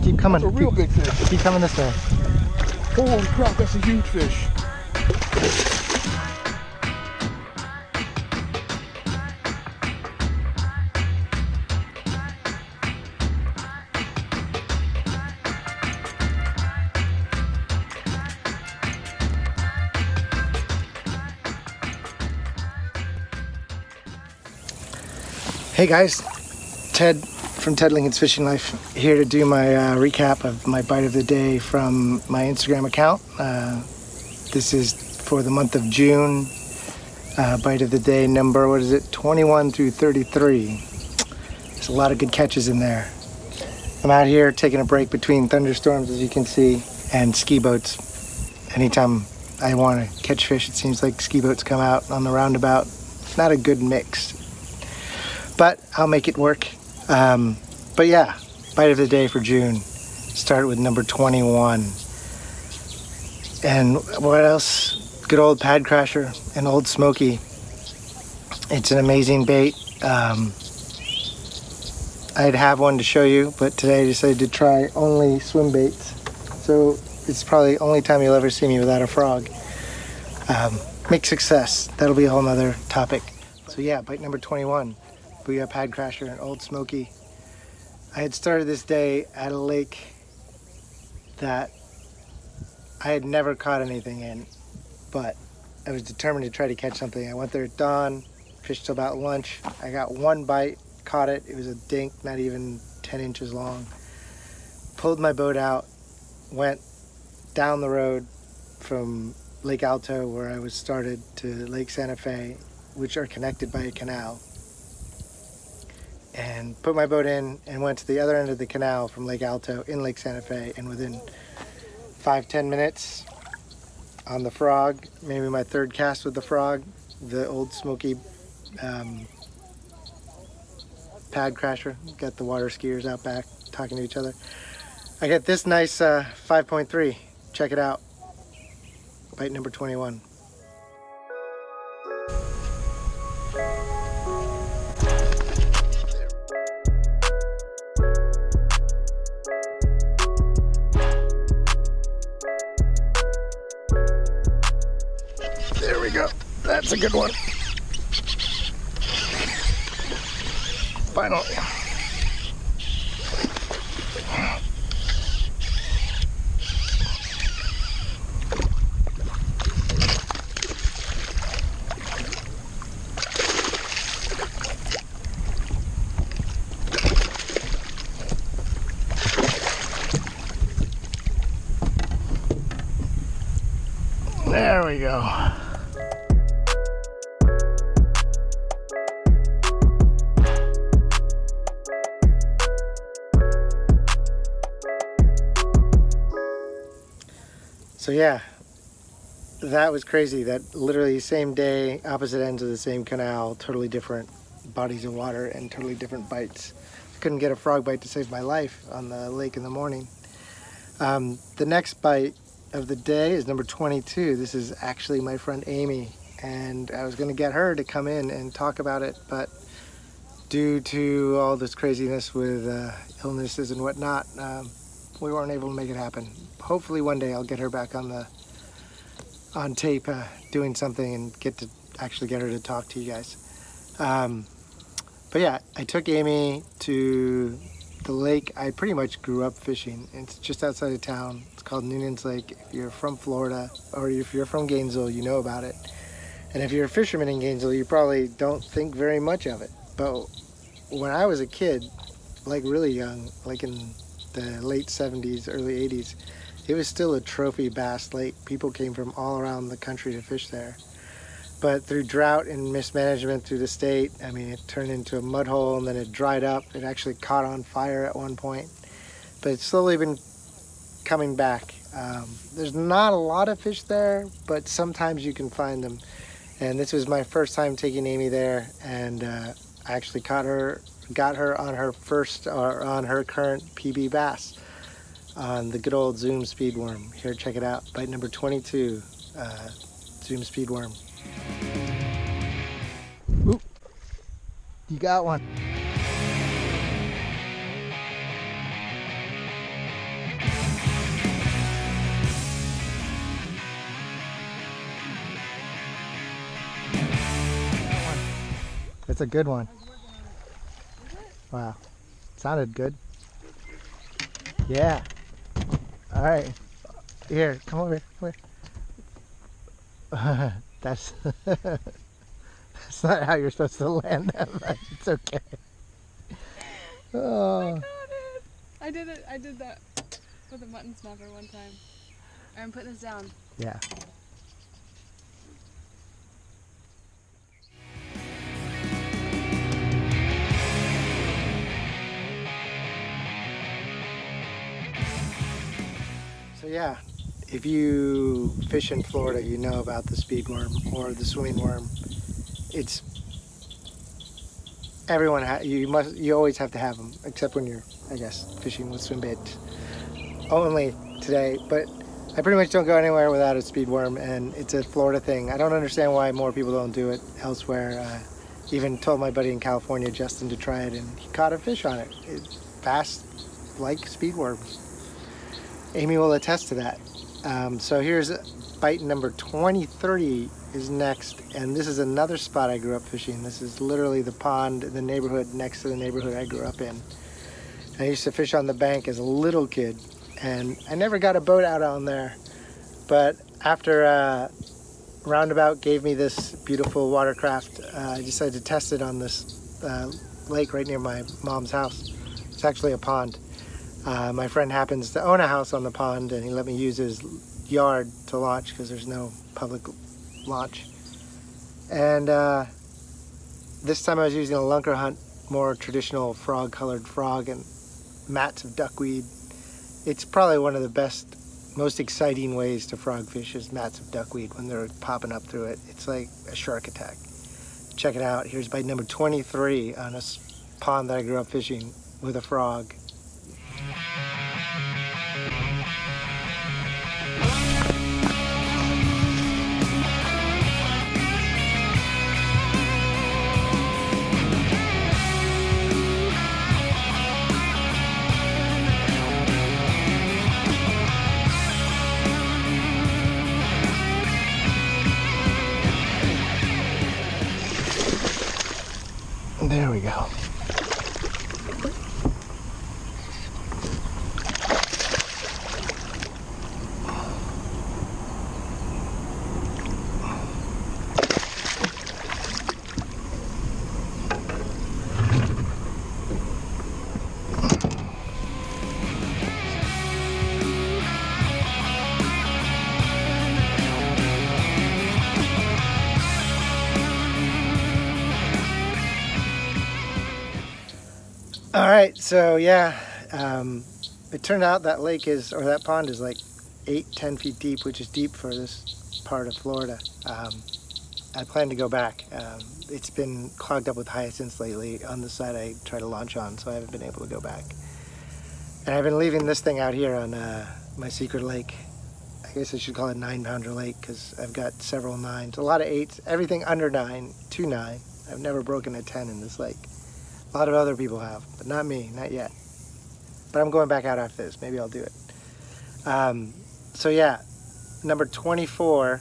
Keep coming. That's a real big fish. Keep coming this way. Holy crap, that's a huge fish. Hey guys, Ted from Ted Lincoln's Fishing Life here to do my recap of my bite of the day from my Instagram account. This is for the month of June. Bite of the day number, 21 through 33. There's a lot of good catches in there. I'm out here taking a break between thunderstorms, as you can see, and ski boats. Anytime I want to catch fish, it seems like ski boats come out on the roundabout. Not a good mix, but I'll make it work. But yeah, bite of the day for June. Start with number 21. And what else? Good old pad crasher, an old smoky. It's an amazing bait. I'd have one to show you, but today I decided to try only swim baits. So it's probably the only time you'll ever see me without a frog. Make success. That'll be a whole nother topic. So yeah, bite number 21. Booyah pad crasher, an old smoky. I had started this day at a lake that I had never caught anything in, but I was determined to try to catch something. I went there at dawn, fished till about lunch. I got one bite, caught it. It was a dink, not even 10 inches long. Pulled my boat out, went down the road from Lake Alto, where I was started, to Lake Santa Fe, which are connected by a canal. And put my boat in and went to the other end of the canal from Lake Alto in Lake Santa Fe, and within 5-10 minutes on the frog, maybe my third cast with the frog, the old smoky pad crasher, got the water skiers out back talking to each other. I got this nice 5.3. Check it out. Bite number 21. There we go. That's a good one. Finally. There we go. So yeah, that was crazy. That literally same day, opposite ends of the same canal, totally different bodies of water and totally different bites. I couldn't get a frog bite to save my life on the lake in the morning. The next bite of the day is number 22. This is actually my friend Aimee, and I was going to get her to come in and talk about it, but due to all this craziness with illnesses and whatnot, we weren't able to make it happen. Hopefully one day I'll get her back on tape doing something and get her to talk to you guys. But yeah, I took Aimee to the lake I pretty much grew up fishing. It's just outside of town. It's called Noonan's Lake. If you're from Florida or if you're from Gainesville, you know about it. And if you're a fisherman in Gainesville, you probably don't think very much of it. But when I was a kid, like really young, like in the late 70s, early 80s, it was still a trophy bass lake. People came from all around the country to fish there. But through drought and mismanagement through the state, I mean, it turned into a mud hole and then it dried up. It actually caught on fire at one point. But it's slowly been coming back. There's not a lot of fish there, but sometimes you can find them. And this was my first time taking Aimee there, and I actually got her on her current PB bass on the good old Zoom speedworm. Here, check it out. Bite number 22, Zoom speedworm. Oop, you got one. That's a good one. I was working on it. Is it? Wow. Sounded good. Yeah. All right. Here, come over here. Come here. That's that's not how you're supposed to land that, but it's okay. Oh my Oh. god, I did it. I did that with a mutton snapper one time. I'm putting this down. Yeah. So yeah, if you fish in Florida, you know about the speedworm or the swimming worm. It's everyone. You always have to have them, except when you're, I guess, fishing with swim baits. Only today, but I pretty much don't go anywhere without a speedworm, and it's a Florida thing. I don't understand why more people don't do it elsewhere. Even told my buddy in California, Justin, to try it, and he caught a fish on it. It's fast, like speedworms. Aimee will attest to that. So here's bite number 2030 is next, and this is another spot I grew up fishing. This is literally the pond in the neighborhood next to the neighborhood I grew up in. I used to fish on the bank as a little kid, and I never got a boat out on there. But after Roundabout gave me this beautiful watercraft, I decided to test it on this lake right near my mom's house. It's actually a pond. My friend happens to own a house on the pond, and he let me use his yard to launch because there's no public launch. And this time I was using a lunker hunt, more traditional frog-colored frog and mats of duckweed. It's probably one of the best, most exciting ways to frog fish is mats of duckweed when they're popping up through it. It's like a shark attack. Check it out. Here's bite number 23 on a pond that I grew up fishing with a frog. There we go. All right, so yeah, it turned out that lake is, or that pond is like 8-10 feet deep, which is deep for this part of Florida. I plan to go back. It's been clogged up with hyacinths lately on the side I try to launch on, so I haven't been able to go back. And I've been leaving this thing out here on my secret lake. I guess I should call it 9-pounder lake because I've got several 9s, a lot of 8s, everything under 9 to 9. I've never broken a 10 in this lake. A lot of other people have, but not me, not yet. But I'm going back out after this. Maybe I'll do it. So yeah, number 24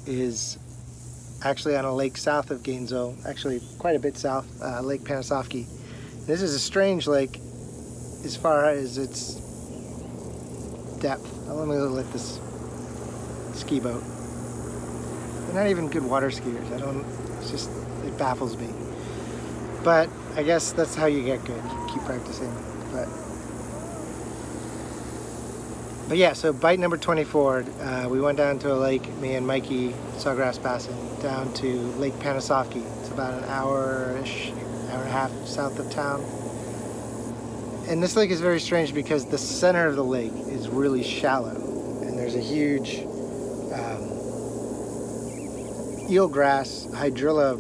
is actually on a lake south of Gainesville, actually quite a bit south, Lake Panasoffkee. This is a strange lake as far as its depth. Let me let this ski boat. They're not even good water skiers. It's just, it baffles me. But I guess that's how you get good. Keep practicing. But yeah, so bite number 24, we went down to a lake, me and Mikey, sawgrass passing, down to Lake Panasoffkee. It's about an hour-ish, hour and a half south of town. And this lake is very strange because the center of the lake is really shallow. And there's a huge eelgrass, hydrilla,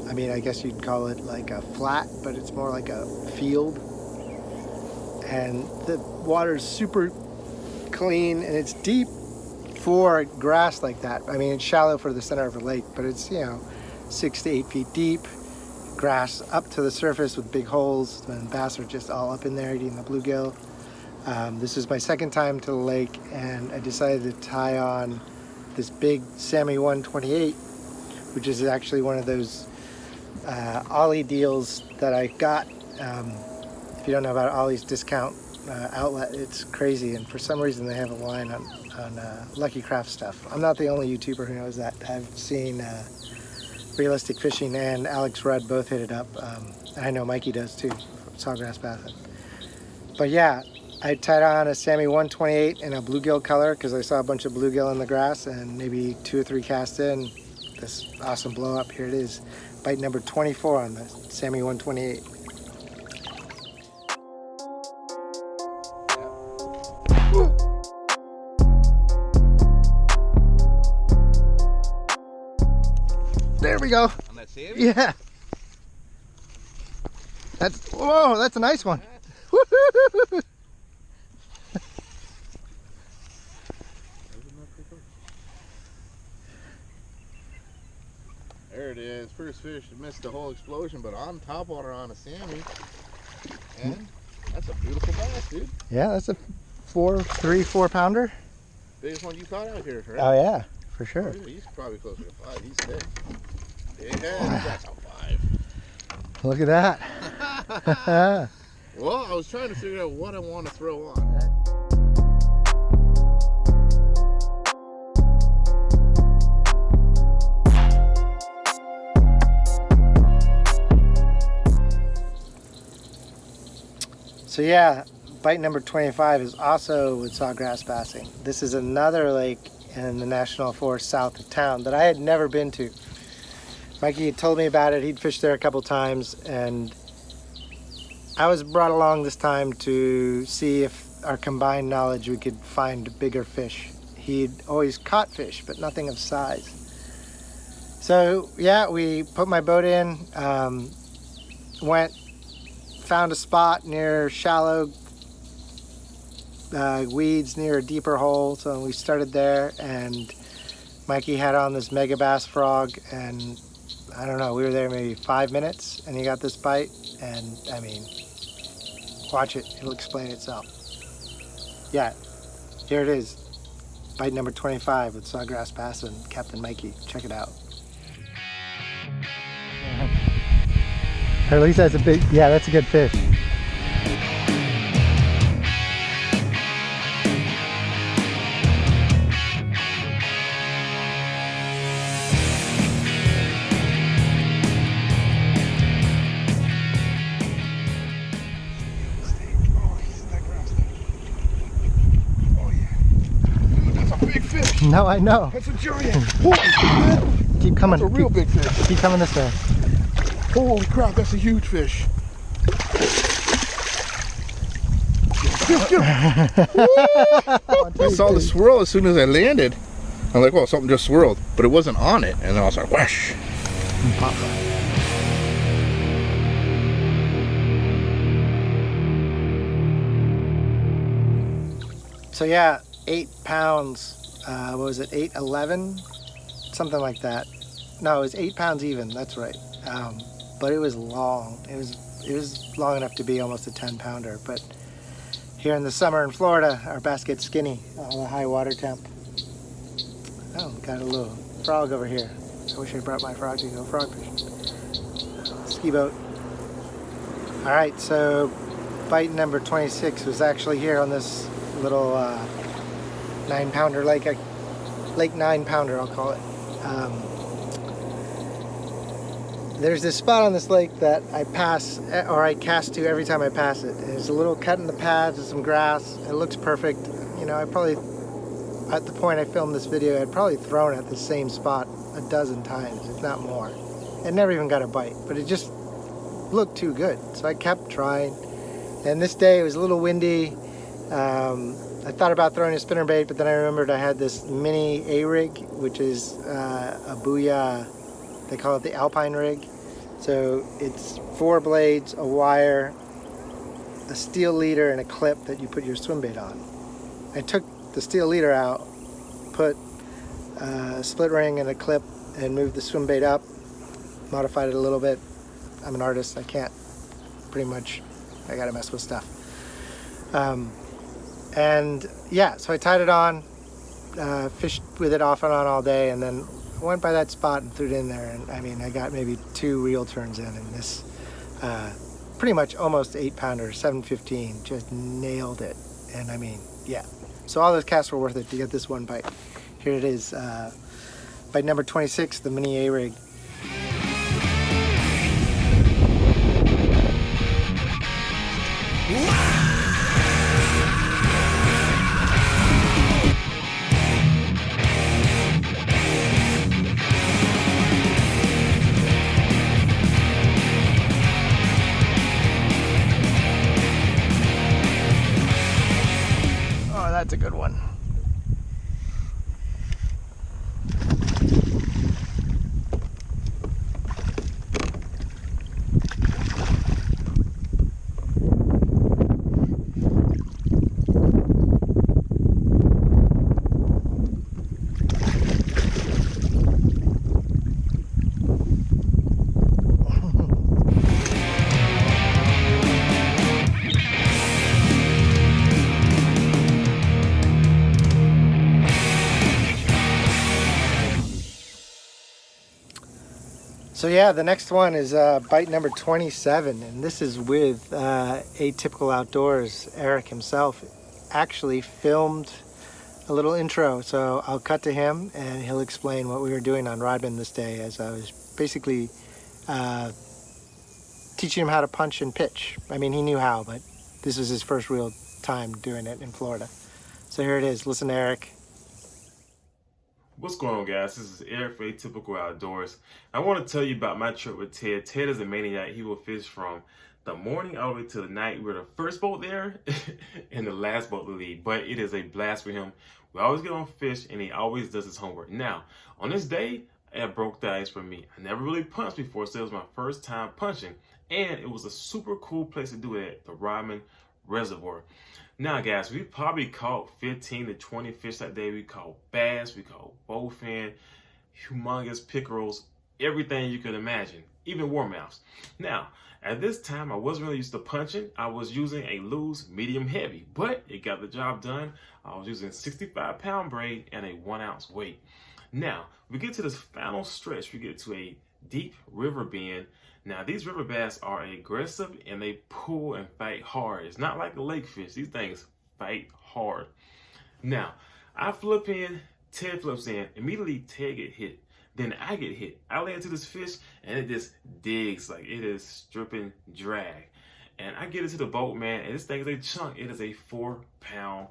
I mean, I guess you'd call it like a flat, but it's more like a field. And the water's super clean and it's deep for grass like that. I mean, it's shallow for the center of the lake, but it's, 6 to 8 feet deep. Grass up to the surface with big holes, and bass are just all up in there eating the bluegill. This is my second time to the lake, and I decided to tie on this big Sammy 128, which is actually one of those Ollie deals that I got. If you don't know about Ollie's discount outlet, it's crazy, and for some reason they have a line on Lucky Craft stuff. I'm not the only YouTuber who knows that. I've seen Realistic Fishing and Alex Rudd both hit it up. I know Mikey does too, sawgrass bassing. But yeah, I tied on a Sammy 128 in a bluegill color because I saw a bunch of bluegill in the grass, and maybe 2 or 3 casts in, this awesome blow up. Here it is, bite number 24 on the Sammy 128. There we go. On that Sammy? Yeah. That's, whoa, that's a nice one. Woo-hoo-hoo-hoo. There it is. First fish missed the whole explosion, but on topwater on a Sammy. And that's a beautiful bass, dude. Yeah, that's a 4 pounder. Biggest one you caught out here, right? Oh yeah, for sure. Oh, yeah, he's probably closer to 5. He's thick. Yeah, that's a 5. Look at that. Well, I was trying to figure out what I want to throw on. So yeah, bite number 25 is also with sawgrass bassing. This is another lake in the National Forest south of town that I had never been to. Mikey had told me about it. He'd fished there a couple times, and I was brought along this time to see if our combined knowledge we could find bigger fish. He'd always caught fish, but nothing of size. So yeah, we put my boat in, found a spot near shallow weeds near a deeper hole, so we started there, and Mikey had on this mega bass frog, and I don't know, we were there maybe 5 minutes and he got this bite, and I mean, watch it, it'll explain itself. Yeah, here it is, bite number 25 with sawgrass bass and Captain Mikey. Check it out. Or at least that's a big, yeah, that's a good fish. No, I know. That's a giant. Holy crap. Keep coming. That's a real big fish. Keep coming this way. Holy crap, that's a huge fish. Get him. I saw the swirl as soon as I landed. I'm like, well, something just swirled, but it wasn't on it. And then I was like, whoosh. So yeah, 8 pounds. What was it? 8.11, something like that. No, it was 8 pounds even. That's right. But it was long. It was long enough to be almost a 10 pounder. But here in the summer in Florida, our bass get skinny on a high water temp. Oh, got a little frog over here. I wish I brought my frog to go frog fishing. Ski boat. All right, so bite number 26 was actually here on this little 9 pounder lake 9 pounder, I'll call it. There's this spot on this lake that I pass, or I cast to every time I pass it. There's a little cut in the pads and some grass. It looks perfect. You know, I probably, at the point I filmed this video, I'd probably thrown at the same spot a dozen times, if not more. It never even got a bite, but it just looked too good. So I kept trying. And this day it was a little windy. I thought about throwing a spinnerbait, but then I remembered I had this mini A-rig, which is a Booyah, they call it the Alpine rig. So it's 4 blades, a wire, a steel leader, and a clip that you put your swim bait on. I took the steel leader out, put a split ring and a clip, and moved the swim bait up, modified it a little bit. I'm an artist, I can't, pretty much, I gotta mess with stuff. And yeah, so I tied it on, fished with it off and on all day, and then I went by that spot and threw it in there, and I mean, I got maybe 2 reel turns in, and this pretty much almost 8-pounder, 715, just nailed it. And I mean, yeah. So all those casts were worth it to get this one bite. Here it is, bite number 26, the mini A-rig. That's a good one. So yeah, the next one is bite number 27, and this is with Atypical Outdoors. Eric himself actually filmed a little intro, so I'll cut to him and he'll explain what we were doing on Rodman this day, as I was basically teaching him how to punch and pitch. I mean, he knew how, but this was his first real time doing it in Florida. So here it is. Listen to Eric. What's going on, guys? This is Eric for Atypical Outdoors. I want to tell you about my trip with Ted. Ted is a maniac. He will fish from the morning all the way to the night. We're the first boat there and the last boat to leave, but it is a blast for him. We always get on fish, and he always does his homework. Now, on this day, it broke the ice for me. I never really punched before, so it was my first time punching, and it was a super cool place to do it at the Rodman Reservoir. Now, guys, we probably caught 15 to 20 fish that day. We caught bass, we caught bowfin, humongous pickerels, everything you could imagine, even warmouths. Now, at this time, I wasn't really used to punching. I was using a loose medium heavy, but it got the job done. I was using 65-pound braid and a 1-ounce weight. Now, we get to this final stretch. We get to a deep river bend. Now, these river bass are aggressive and they pull and fight hard. It's not like a lake fish. These things fight hard. Now, I flip in, Ted flips in. Immediately, Ted get hit. Then I get hit. I lay into this fish and it just digs like it is stripping drag. And I get into the boat, man, and this thing is a chunk. It is a 4-pound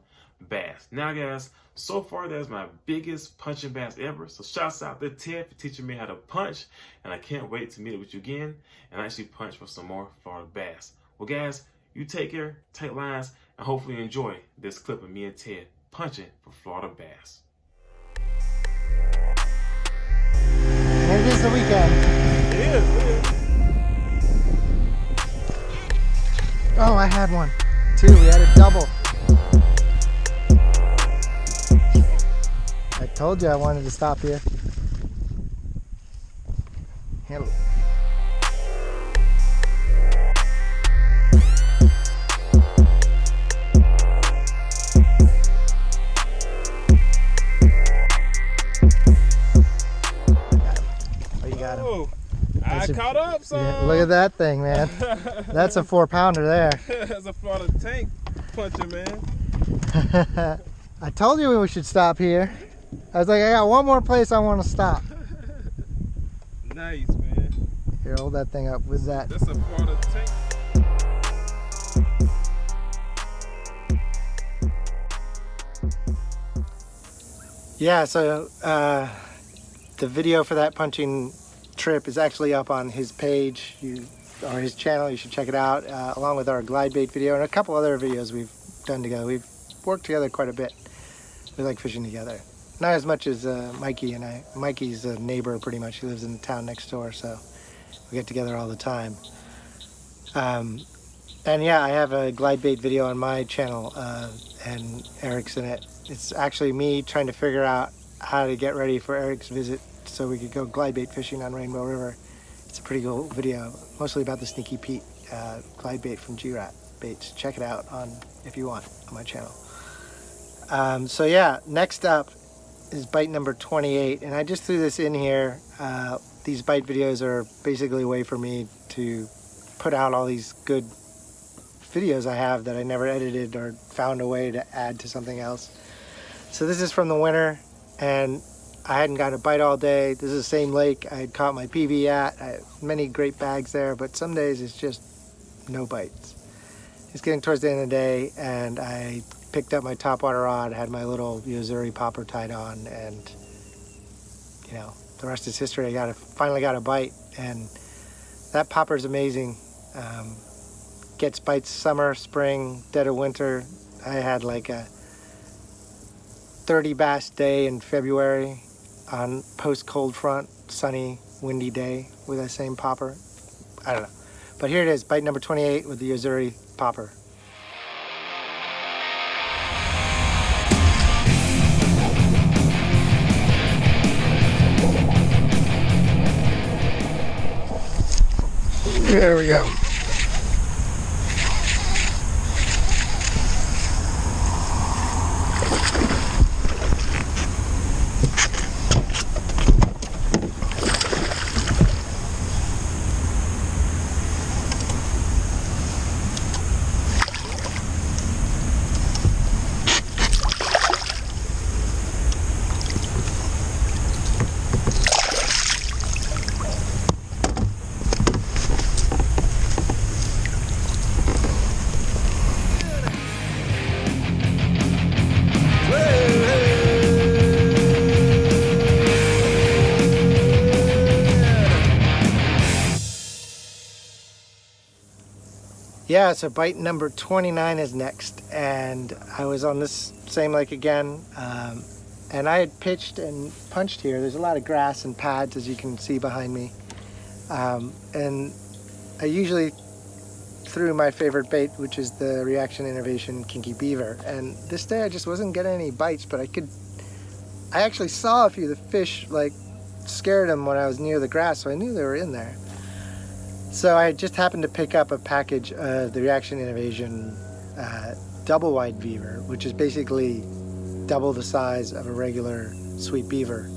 bass. Now, guys, so far that's my biggest punching bass ever. So shouts out to Ted for teaching me how to punch, and I can't wait to meet up with you again and actually punch for some more Florida bass. Well, guys, you take care, tight lines, and hopefully you enjoy this clip of me and Ted punching for Florida bass. And it is the weekend. It is. Oh, I had one. 2, we had a double. I told you I wanted to stop here. Handle it. Oh, you got him. Oh, I caught up, son. Yeah, look at that thing, man. That's a 4-pounder there. That's a Florida tank puncher, man. I told you we should stop here. I was like, I got one more place I want to stop. Nice, man. Here, hold that thing up. What's that? That's a Florida tank. Yeah, so the video for that punching trip is actually up on his page or his channel. You should check it out, along with our glide bait video and a couple other videos we've done together. We've worked together quite a bit. We like fishing together. Not as much as Mikey and I. Mikey's a neighbor pretty much. He lives in the town next door, so we get together all the time. And yeah, I have a glide bait video on my channel, and Eric's in it. It's actually me trying to figure out how to get ready for Eric's visit so we could go glide bait fishing on Rainbow River. It's a pretty cool video, mostly about the Sneaky Pete glide bait from G-Rat Baits. Check it out if you want on my channel. So yeah, next up is bite number 28, and I just threw this in here. These bite videos are basically a way for me to put out all these good videos I have that I never edited or found a way to add to something else. So this is from the winter, and I hadn't got a bite all day. This is the same lake I had caught my PB at. I had many great bags there, but some days it's just no bites. It's getting towards the end of the day, and I picked up my topwater rod, had my little Yozuri popper tied on, and you know, the rest is history. I finally got a bite, and that popper is amazing. Gets bites summer, spring, dead of winter. I had like a 30 bass day in February on post cold front, sunny, windy day with that same popper. I don't know. But here it is, bite number 28 with the Yozuri popper. There we go. Yeah, so bite number 29 is next, and I was on this same lake again, and I had pitched and punched here. There's a lot of grass and pads, as you can see behind me, and I usually threw my favorite bait, which is the Reaction Innovation Kinky Beaver, and this day I just wasn't getting any bites, but I actually saw a few of the fish, like, scared them when I was near the grass, so I knew they were in there. So I just happened to pick up a package of the Reaction Innovation double wide beaver, which is basically double the size of a regular sweet beaver.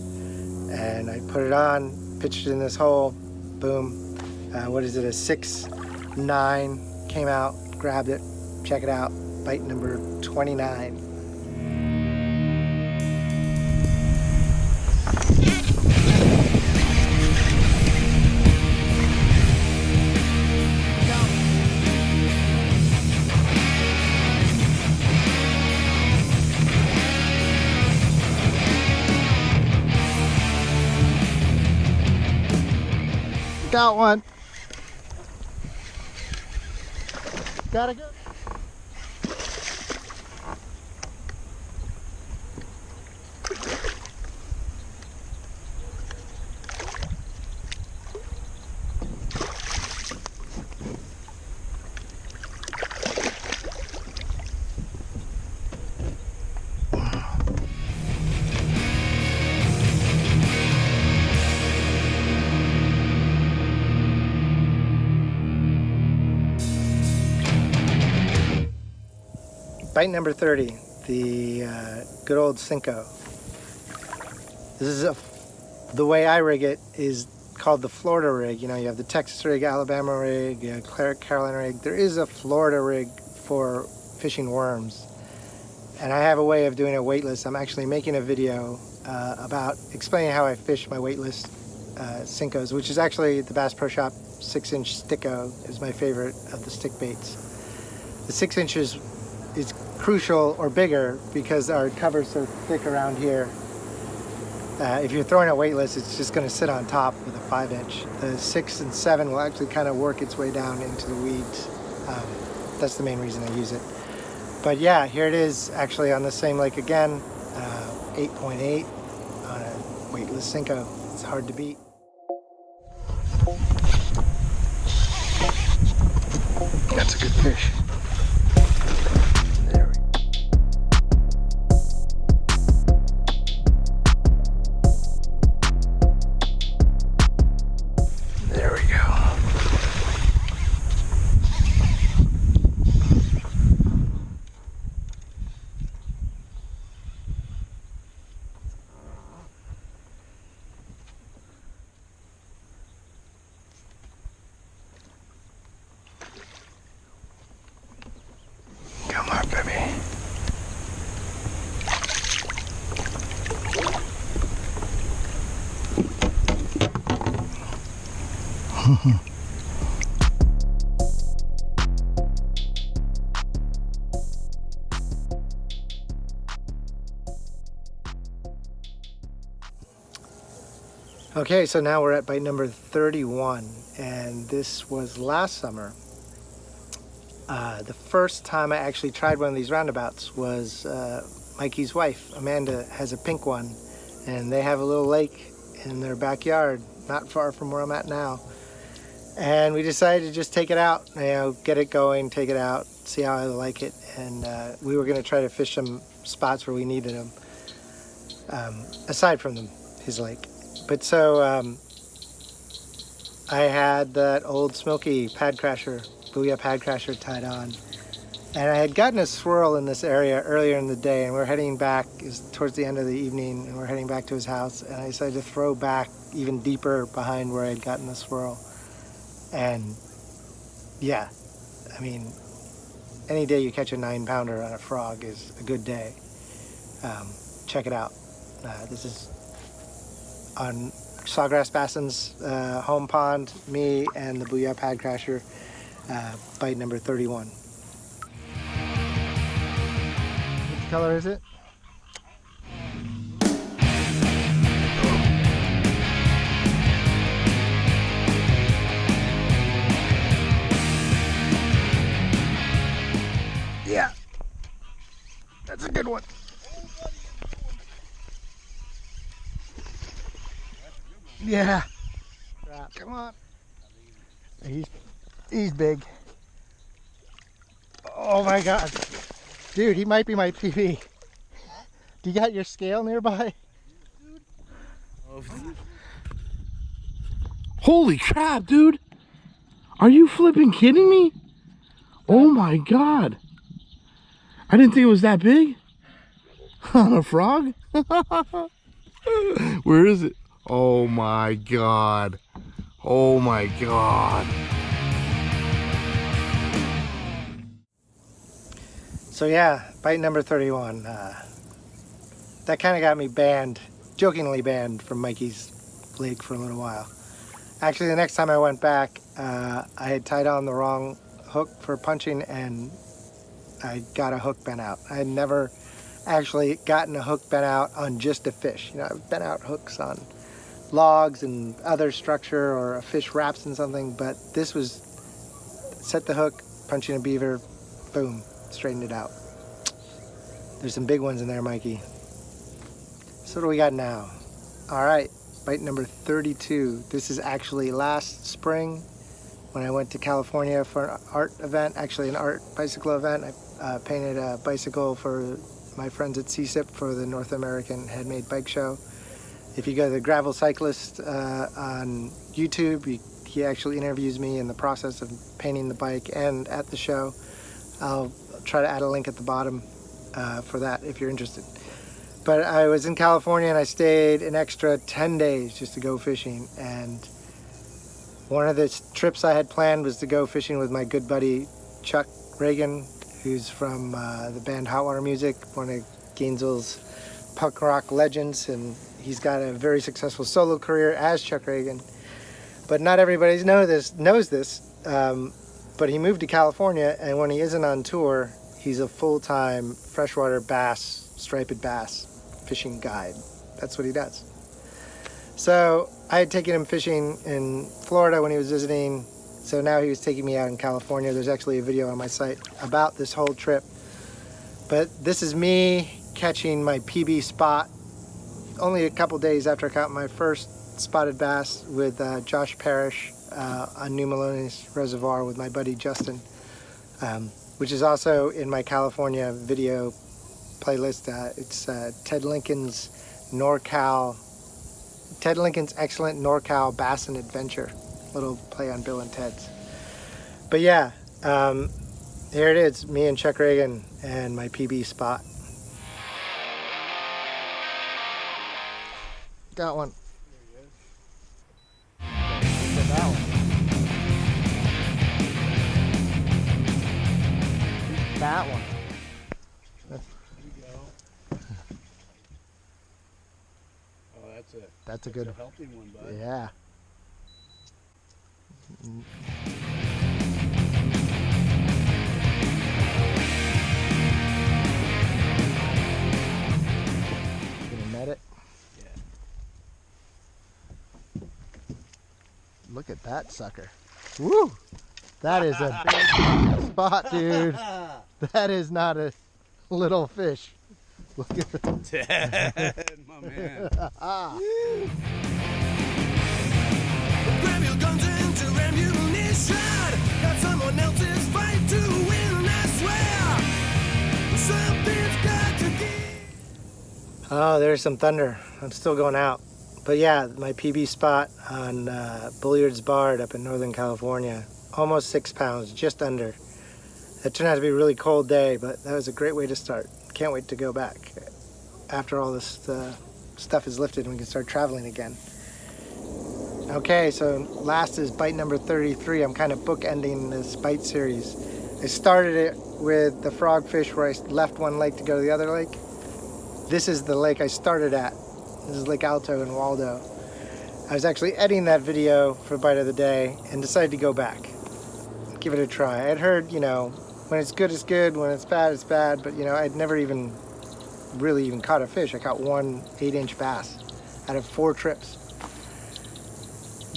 And I put it on, pitched it in this hole, boom. What is it, a 6-9, came out, grabbed it, check it out, bite number 29. Got one. Gotta go. Bite number 30, the good old senkos. This is the way I rig it is called the Florida rig. You know, you have the Texas rig, Alabama rig, Carolina rig. There is a Florida rig for fishing worms. And I have a way of doing a weightless. I'm actually making a video about explaining how I fish my weightless senkos, which is actually the Bass Pro Shop 6-inch stik-o is my favorite of the stick baits. The 6 inches is crucial or bigger because our cover's so thick around here. If you're throwing it weightless, it's just going to sit on top with a 5-inch. The 6 and 7 will actually kind of work its way down into the weeds. That's the main reason I use it. But yeah, here it is actually on the same lake again, 8.8 on a weightless senko. It's hard to beat. That's a good fish. Okay, so now we're at bite number 31, and this was last summer. The first time I actually tried one of these roundabouts was Mikey's wife, Amanda, has a pink one, and they have a little lake in their backyard, not far from where I'm at now. And we decided to just take it out, you know, get it going, take it out, see how I like it. And we were gonna try to fish some spots where we needed them, aside from his lake. But so I had that old Smoky pad crasher, Booyah pad crasher tied on. And I had gotten a swirl in this area earlier in the day, and we're heading back, it's towards the end of the evening, and we're heading back to his house, and I decided to throw back even deeper behind where I had gotten the swirl. And yeah, I mean, any day you catch a 9-pounder on a frog is a good day. Check it out. This is on Sawgrass Basson's home pond, me and the Booyah pad crasher, bite number 31. What color is it? Yeah, that's a good one. Yeah. Come on. He's big. Oh my God. Dude, he might be my PB. Do you got your scale nearby? Holy crap, dude! Are you flipping kidding me? Oh my God! I didn't think it was that big. On a frog? Where is it? Oh my God! Oh my God! So yeah, bite number 31. That kind of got me banned, jokingly banned from Mikey's lake for a little while. Actually, the next time I went back, I had tied on the wrong hook for punching, and I got a hook bent out. I had never actually gotten a hook bent out on just a fish. You know, I've bent out hooks on logs and other structure, or a fish wraps in something, but this was set the hook, punching a beaver, boom, straightened it out. There's some big ones in there, Mikey. So what do we got now? All right, bite number 32. This is actually last spring when I went to California for an art event, actually an art bicycle event. I painted a bicycle for my friends at CSIP for the North American Handmade Bike Show. If you go to the Gravel Cyclist on YouTube, he actually interviews me in the process of painting the bike and at the show. I'll try to add a link at the bottom for that if you're interested. But I was in California and I stayed an extra 10 days just to go fishing. And one of the trips I had planned was to go fishing with my good buddy Chuck Reagan, who's from the band Hot Water Music, one of Gainesville's punk rock legends, and he's got a very successful solo career as Chuck Reagan. But not everybody knows this. But he moved to California, and when he isn't on tour, he's a full-time freshwater bass, striped bass fishing guide. That's what he does. So I had taken him fishing in Florida when he was visiting, so now he was taking me out in California. There's actually a video on my site about this whole trip. But this is me catching my PB spot only a couple days after I caught my first spotted bass with Josh Parrish on New Melones Reservoir with my buddy Justin, which is also in my California video playlist. It's Ted Lincoln's excellent NorCal Bass and Adventure, little play on Bill and Ted's. But yeah, here it is, me and Chuck Reagan and my PB spot. Got one. That one. That one. That's a good one. Healthy one, bud. Yeah. Gonna net it? Yeah. Look at that sucker. Woo! That is a big spot, dude. That is not a little fish. Look at that. My man. Grab your guns into ammunition. Got someone else's fight to win, I swear. Something's got to give. Oh, there's some thunder. I'm still going out. But yeah, my PB spot on Bulliard's Bard up in Northern California. Almost 6 pounds, just under. It turned out to be a really cold day, but that was a great way to start. Can't wait to go back after all this stuff is lifted and we can start traveling again. Okay, so last is bite number 33. I'm kind of bookending this bite series. I started it with the frogfish where I left one lake to go to the other lake. This is the lake I started at. This is Lake Alto in Waldo. I was actually editing that video for Bite of the Day and decided to go back. Give it a try. I'd heard, you know, when it's good, it's good. When it's bad, but you know, I'd never even really caught a fish. I caught one 8-inch bass out of 4 trips.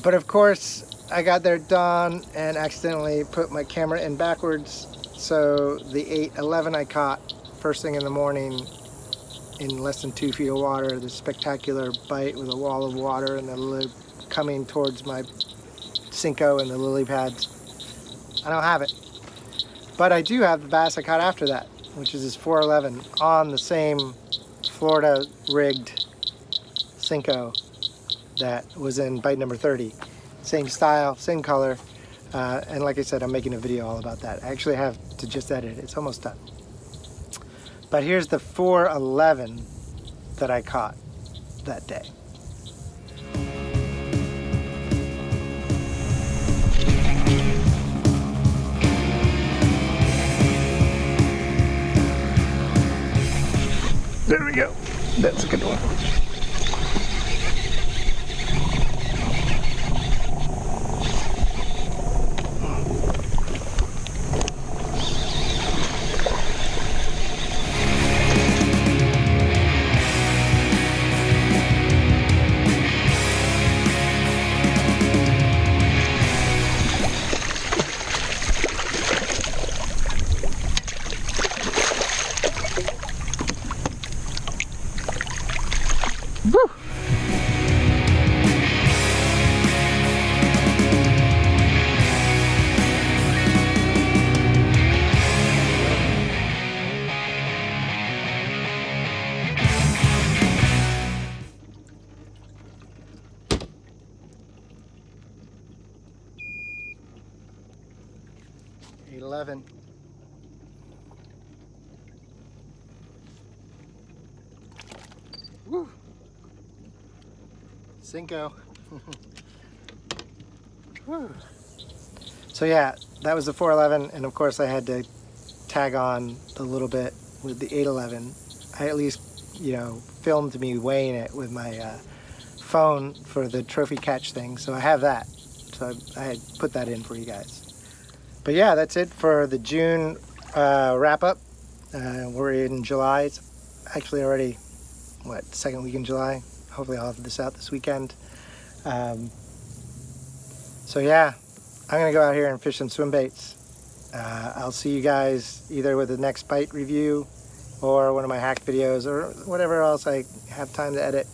But of course, I got there at dawn and accidentally put my camera in backwards. So the 8-11 I caught first thing in the morning in less than 2 feet of water, the spectacular bite with a wall of water and the coming towards my senkos and the lily pads. I don't have it. But I do have the bass I caught after that, which is this 411 on the same Florida rigged senko that was in bite number 30. Same style, same color, and like I said, I'm making a video all about that. I actually have to just edit it. It's almost done. But here's the 411 that I caught that day. There we go. That's a good one. Woo! $8.11. Woo! Senko. So yeah, that was the 411, and of course I had to tag on a little bit with the 811. I at least, you know, filmed me weighing it with my phone for the trophy catch thing, so I have that. So I had put that in for you guys. But yeah, that's it for the June wrap up. We're in July. It's actually already, what, second week in July? Hopefully I'll have this out this weekend. So yeah, I'm gonna go out here and fish some swim baits. I'll see you guys either with the next bite review or one of my hack videos or whatever else I have time to edit.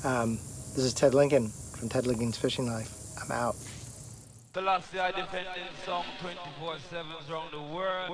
This is Ted Lincoln from Ted Lincoln's Fishing Life. I'm out. The last year I defended song 24/7 around the world.